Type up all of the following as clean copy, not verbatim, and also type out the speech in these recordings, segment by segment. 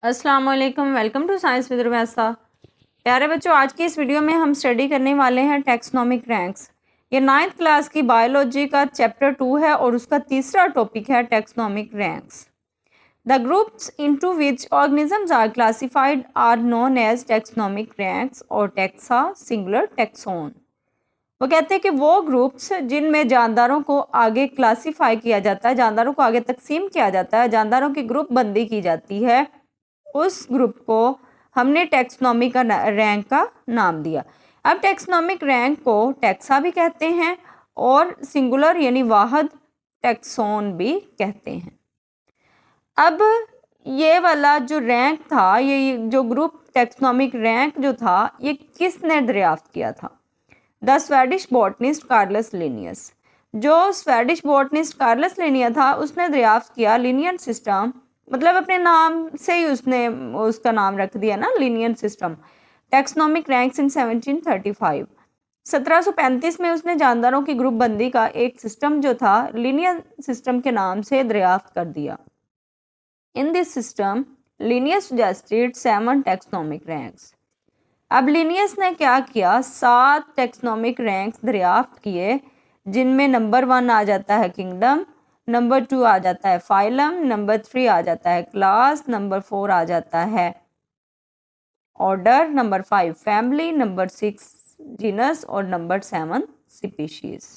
अस्सलाम वालेकुम, welcome to science with Rumaisa. प्यारे बच्चों, आज की इस वीडियो में हम स्टडी करने वाले हैं टैक्सोनॉमिक रैंक्स। ये 9th क्लास की बायोलॉजी का चैप्टर 2 है और उसका तीसरा टॉपिक है taxonomic ranks. The groups into which organisms are classified are known as taxonomic ranks और टैक्सा सिंगुलर टैक्सोन। वो कहते हैं कि वो ग्रुप्स जिनमें जानदारों को आगे क्लासीफाई किया जाता है, जानदारों को आगे तकसीम किया जाता है, जानदारों की ग्रुप बंदी की जाती है, उस ग्रुप को हमने टैक्सोनॉमी का रैंक का नाम दिया। अब टैक्सोनॉमिक रैंक को टैक्सा भी कहते हैं और सिंगुलर यानी वाहद टैक्सोन भी कहते हैं। अब ये वाला जो रैंक था, ये जो ग्रुप टैक्सोनॉमिक रैंक जो था, ये किसने दरियाफ्त किया था? The Swedish botanist Carolus Linnaeus. जो स्वेडिश बॉटनिस्ट कार्लस लिनियस था, उसने दरियाफ्त किया लिनियन सिस्टम, मतलब अपने नाम से ही उसने उसका नाम रख दिया ना, Linnaean system. Taxonomic ranks in 1735। 1735 में उसने जानदारों की ग्रुप बंदी का एक सिस्टम जो था लिनियन सिस्टम के नाम से दरियाफ्त कर दिया। In this system Linnaeus suggested 7 taxonomic ranks. अब लिनियस ने क्या किया? 7 टैक्सोनॉमिक रैंक्स दरियाफ्त किए, जिनमें नंबर 1 आ जाता है किंगडम, नंबर 2 आ जाता है फाइलम, नंबर 3 आ जाता है क्लास, नंबर 4 आ जाता है order, number 5 family, number 6 genus और नंबर 7 स्पीशीज।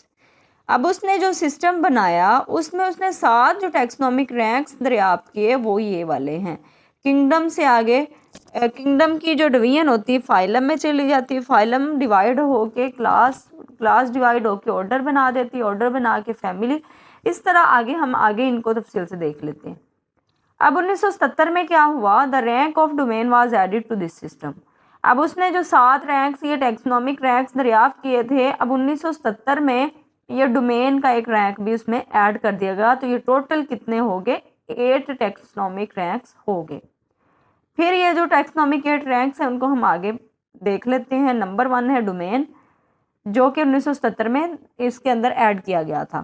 अब उसने जो सिस्टम बनाया उसमें उसने 7 जो टैक्सोनॉमिक रैंक्स दरियाफ्त किए वो ये वाले हैं। किंगडम से आगे किंगडम की जो डिवीजन होती है फाइलम में चली जाती है, फाइलम डिवाइड होके क्लास, क्लास डिवाइड होके ऑर्डर बना देती है, ऑर्डर बना के फैमिली। इस तरह आगे इनको तफसील से देख लेते हैं। अब 1977 में क्या हुआ? The rank of domain was added to this system. अब उसने जो 7 रैंक्स, ये टैक्सोनॉमिक रैंक्स दरियाफ्त किए थे, अब 1977 में ये डोमेन का एक रैंक भी उसमें ऐड कर दिया गया। तो ये टोटल कितने हो गए? 8 टैक्सोनॉमिक रैंक्स हो गए। फिर ये जो टैक्सोनॉमिक 8 रैंक्स हैं उनको हम आगे देख लेते हैं। नंबर 1 है डोमेन, जो कि 1977 में इसके अंदर ऐड किया गया था।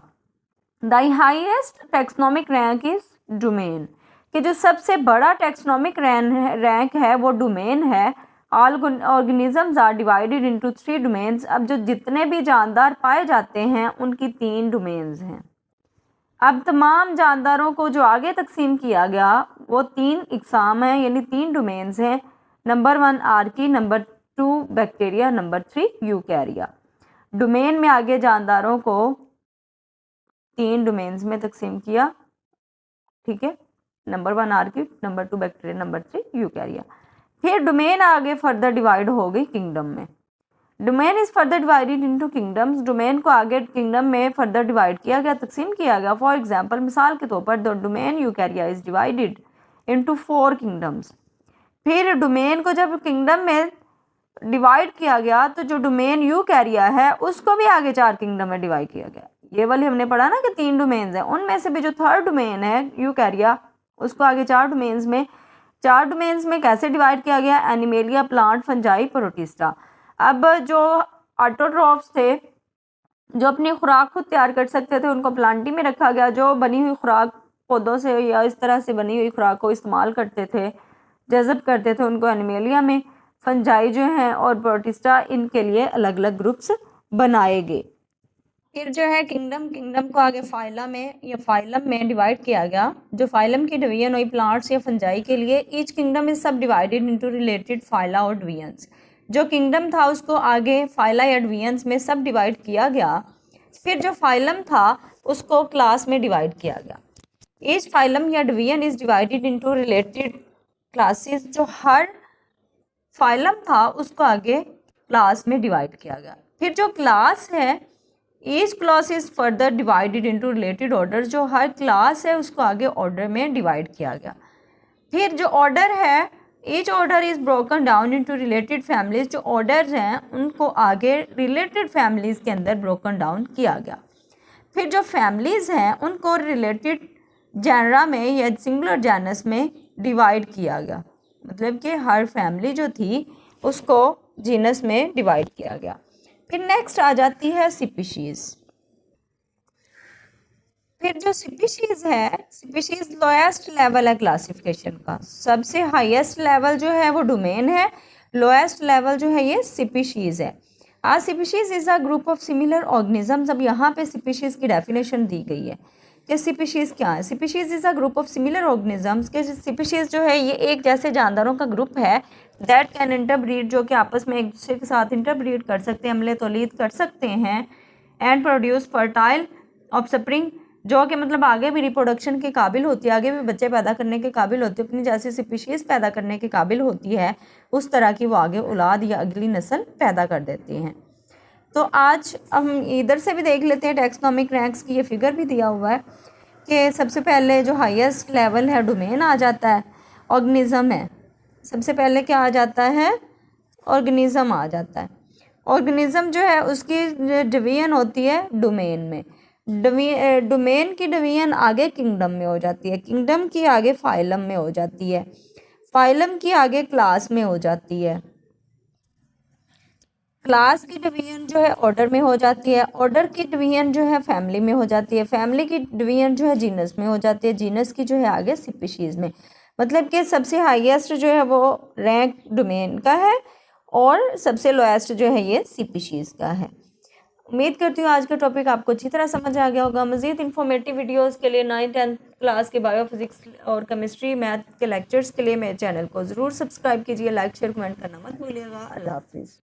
The highest taxonomic rank is domain, कि जो सबसे बड़ा टैक्सोनॉमिक रैंक है वो डोमेन है। All organisms are divided into 3 domains. अब जो जितने भी जानदार पाए जाते हैं उनकी 3 डोमेन्स हैं। अब तमाम जानदारों को जो आगे तकसीम किया गया वो 3 इकसाम हैं, यानी 3 डोमेन्स हैं। Number 1 Archie, number 2 bacteria, number 3 यूकैरिया। Domain में आगे जानदारों को 3 डोमेन्स में तकसीम किया, ठीक है। Number 1 Archie, number 2 bacteria, number 3 यूकैरिया। फिर डोमेन आगे फर्दर डिवाइड हो गई किंगडम में। Domain is further divided into kingdoms. Domain को आगे किंगडम में फर्दर डिवाइड किया गया, तकसीम किया गया। फॉर एग्जांपल, मिसाल के तौर पर the domain यूकैरिया is divided into 4 kingdoms. फिर डोमेन को जब किंगडम में डिवाइड किया गया तो जो डोमेन यूकैरिया है उसको भी आगे 4 किंगडम में डिवाइड किया गया। ये वाली हमने पढ़ा ना कि 3 डोमेन्स हैं, उनमें से भी जो 3rd डोमेन है यूकैरिया, उसको आगे 4 डोमेन्स में कैसे डिवाइड किया गया? Animalia, plant, fungi, protista. अब जो ऑटोट्रॉफ्स थे, जो अपनी खुराक खुद तैयार कर सकते थे, उनको प्लांटी में रखा गया। जो बनी हुई खुराक पौधों से या इस तरह से बनी हुई खुराक को इस्तेमाल करते थे, जज़ब करते थे, उनको एनिमेलिया में। फंजाई जो हैं और प्रोटिस्टा, इनके लिए अलग अलग ग्रुप्स बनाए गए। फिर जो है किंगडम को आगे फाइलम में डिवाइड किया गया। जो फाइलम की डिवीजन हुई प्लांट्स या फंजाई के लिए। ईच किंगडम इज सब डिवाइडेड इनटू रिलेटेड फाइला और डिवीजन्स। जो किंगडम था उसको आगे फाइला या डिवीजन्स में सब डिवाइड किया गया। फिर जो फाइलम था उसको क्लास में डिवाइड किया गया। ईच फाइलम या division is divided into related classes. जो हर फाइलम था उसको आगे क्लास में डिवाइड किया गया। फिर जो क्लास है, each class is further divided into related order. जो हर क्लास है उसको आगे ऑर्डर में डिवाइड किया गया। फिर जो ऑर्डर है, each order is broken down into related families. जो ऑर्डर्स हैं उनको आगे रिलेटेड फैमिलीज के अंदर ब्रोकन डाउन किया गया। फिर जो फैमिलीज हैं उनको रिलेटेड जेनरा में या सिंगुलर जेनस में डिवाइड किया गया, मतलब कि हर फैमिली जो थी उसको जीनस में डिवाइड किया गया। फिर नेक्स्ट आ जाती है स्पीशीज़। फिर जो स्पीशीज है, स्पीशीज लोएस्ट लेवल है क्लासिफिकेशन का, सबसे हाईएस्ट लेवल जो है वो डोमेन है, लोएस्ट लेवल जो है ये स्पीशीज है। A species is a group of similar organisms. अब यहाँ पे स्पीशीज की डेफिनेशन दी गई है कि स्पीशीज क्या है। Species is a group of similar organisms के स्पीशीज जो है ये एक जैसे जानदारों का ग्रुप है दैट कैन इंटरब्रीड, जो कि आपस में एक दूसरे के साथ इंटरब्रीड कर सकते हैं, हमले तौलीद कर सकते हैं, एंड प्रोड्यूस फर्टाइल ऑफस्प्रिंग, जो कि मतलब आगे भी रिप्रोडक्शन के काबिल होती है, आगे भी बच्चे पैदा करने के काबिल होती है, अपनी जैसी स्पीशीज़ पैदा करने के काबिल होती है उस तरह की वो आगे औलाद या अगली नस्ल पैदा कर देती हैं। तो आज हम इधर से भी देख लेते हैं, टैक्सोनॉमिक रैंक्स की ये फिगर भी दिया हुआ है कि सबसे पहले जो हाईएस्ट लेवल है डोमेन आ जाता है, ऑर्गेनिज्म है, सबसे पहले क्या आ जाता है, ऑर्गेनिज्म आ जाता है। ऑर्गेनिज्म जो है उसकी डिवीजन होती है डोमेन में, डोमेन की डिवीजन आगे किंगडम में हो जाती है, किंगडम की आगे फाइलम में हो जाती है, फाइलम की आगे क्लास में हो जाती है, क्लास की डिवीजन जो है ऑर्डर में हो जाती है, ऑर्डर की डिवीजन जो है फैमिली में हो जाती है, फैमिली की डिवीजन जो है जीनस में हो जाती है, जीनस की जो है आगे स्पीशीज़ में। मतलब कि सबसे हाईएस्ट जो है वो रैंक डोमेन का है और सबसे लोएस्ट जो है ये स्पीशीज़ का है। उम्मीद करती हूँ आज का टॉपिक आपको अच्छी तरह समझ आ गया होगा। मज़ीद इन्फॉर्मेटिव वीडियोस के लिए 9th-10th क्लास के बायो फिजिक्स और केमिस्ट्री मैथ के लेक्चर्स के लिए मेरे चैनल को ज़रूर सब्सक्राइब कीजिए, लाइक शेयर कमेंट करना मत भूलिएगा। अल्लाह हाफिज़।